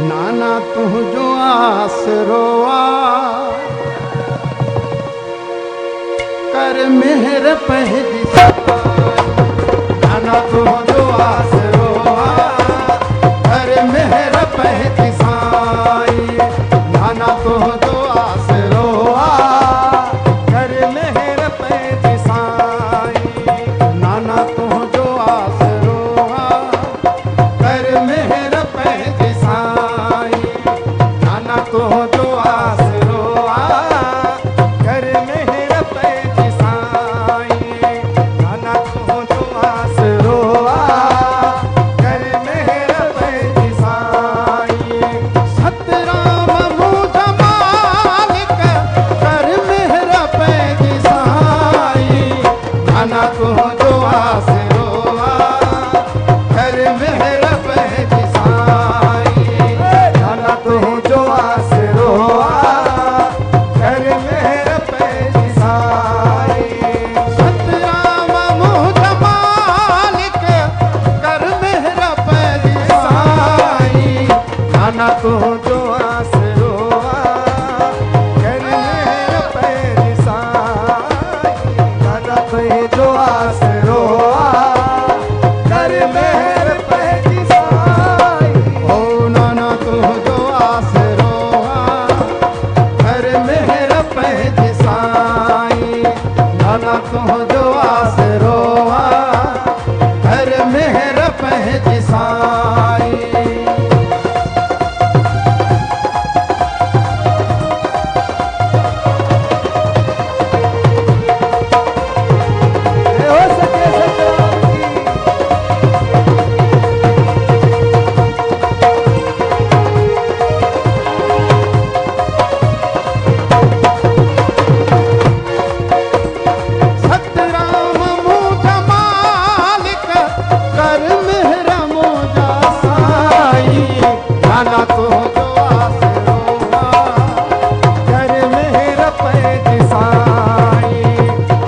नाना तुझो आसरोआ कर मेहर पहली नाना तुझो आसरोआ कर मेहर पहली साई नाना तुझो आसरोआ कर मेहर पहली साई नाना तुझो आसरोआ कर मेहर पहली साई नाना तुझो आसरोआ कर मेहर पहली साई नाना तुझो आसरोआ कर मेहर पहली साई सतराम मुझ मालिक कर मेहर पहली साई नाना तुझो आसरोआ कर मेहर पहली साई नाना तुझो आसरोआ कर मेहर पहली साई सतराम मुझ मालिक कर मेहर पहली साई नाना तुझो आसरोआ कर मेहर पहली साई नाना तुझो आसरोआ कर मेहर पहली साई ओ नाना तुझो आसरोआ कर मेहर पहली साई नाना तुझो आसरोआ कर मेहर पहली साई हो सके सतराम की सतराम मुझ मालिक कर मेहर मोजा साई नाना तुझो आसरोआ कर मेहर पहली साई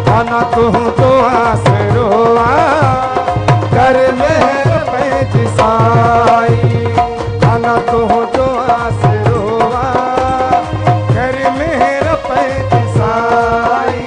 नाना तुझो आसरोआ कर मेहर पहली साई नाना तुझो आसरोआ कर मेहर पहली साई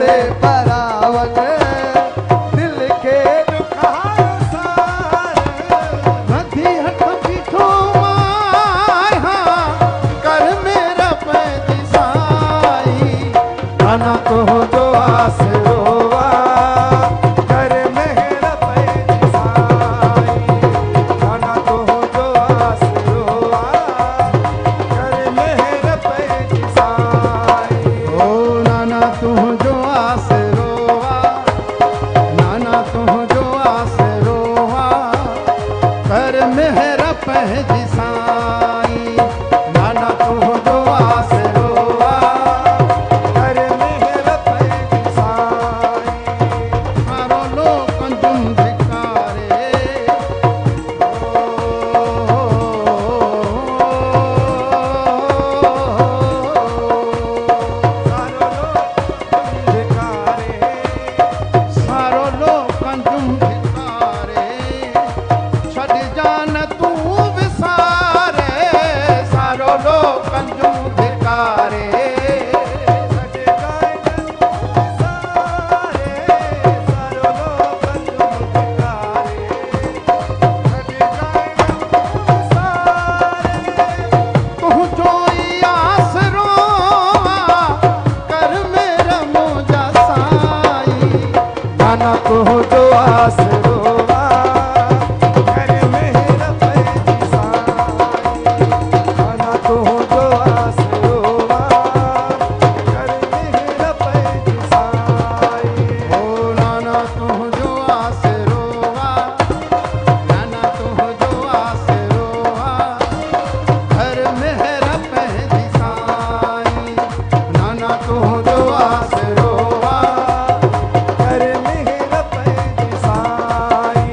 बड़े परावन दिल के दुखार सार नदी हट पीठो माय हाँ कर मेरा पैदी साई नाना तो जो आसरोवा कर मेरा पैदी साई नाना तो जो आसरोवा कर मेरा पैदी साई ओ नाना तू जो आसरोवा नाना तू जो आसरोवा कर मेरा पैदी साई नाना तू जो आसरोवा कर मेरा पैदी साई मारो लोकन तुम धिकारे सारो लोकन तुम धिकारे छड़ जान तू विसारे सारो लोकन तुम धिकारे छड़ जान तू विसारे सारो लोकन तुम धिकारे छड़ जान तू विसारे तू जो आसरोवा कर मेरा मोजा साई नाना तू जो आसरोवा कर मेरा पैदी साई नाना तू जो आसरोवा कर मेरा पैदी साई ओ नाना तू जो आसरोवा नाना तू जो आसरोवा कर मेरा पैदी साई नाना तू जो आसरोवा कर मेरा पैदी साई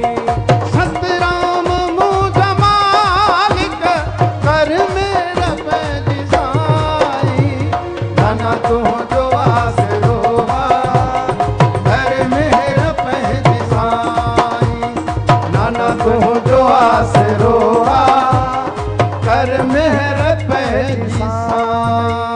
सतराम मुझ मालिक कर मेरा पैदी साई नाना तू जो आसरोवा कर मेरा पैदी साई नाना तू जो आसरोवा कर मेरा पैदी साई